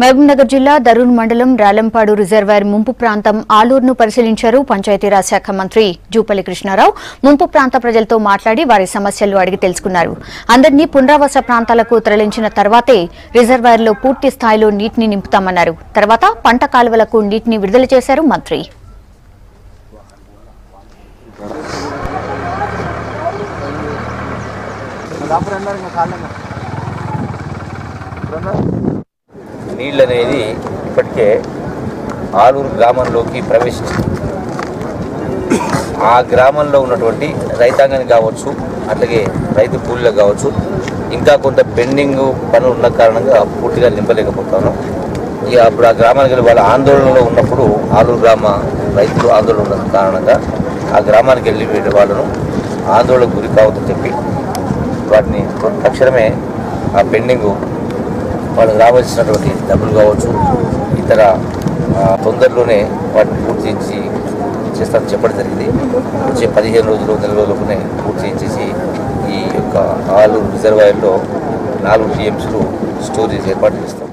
మహబూబ్నగర్ జిల్లా దరూర్ మండలం రాలంపాడు రిజర్వాయర్ ముంపు ప్రాంతం ఆలూరును పరిశీలించారు పంచాయతీరాజ్ శాఖ మంత్రి జూపల్లి కృష్ణారావు. ముంపు ప్రాంత ప్రజలతో మాట్లాడి వారి సమస్యలు అడిగి తెలుసుకున్నారు. అందరినీ పునరావాస ప్రాంతాలకు తరలించిన తర్వాతే రిజర్వాయర్లో పూర్తి స్థాయిలో నీటిని నింపుతామన్నారు. తర్వాత పంట కాలువలకు నీటిని విడుదల చేశారు మంత్రి. నీళ్ళు అనేది ఇప్పటికే ఆలూరు గ్రామంలోకి ప్రవేశించింది. ఆ గ్రామంలో ఉన్నటువంటి రైతాంగానికి కావచ్చు, అట్లాగే రైతు కూలీలకు కావచ్చు, ఇంకా కొంత పెండింగ్ పనులు ఉన్న కారణంగా పూర్తిగా నింపలేకపోతాను. ఇక అప్పుడు ఆ గ్రామానికి వెళ్ళి వాళ్ళ ఆందోళనలో ఉన్నప్పుడు ఆలూరు గ్రామ రైతులు ఆందోళన ఉన్న కారణంగా ఆ గ్రామానికి వెళ్ళి వాళ్ళను ఆందోళనకు గురి కావద్దని చెప్పి వాటిని తక్షణమే ఆ పెండింగు వాళ్ళకి రావాల్సినటువంటి డబ్బులు కావచ్చు, ఇతర తొందరలోనే వాటిని పూర్తి చేస్తారని చెప్పడం జరిగింది. వచ్చే 15 రోజులు, నెల రోజులకునే పూర్తి చేసి ఈ యొక్క ఆలూరు రిజర్వాయర్లో 4 TMCలు స్టోరేజ్ ఏర్పాటు చేస్తాం.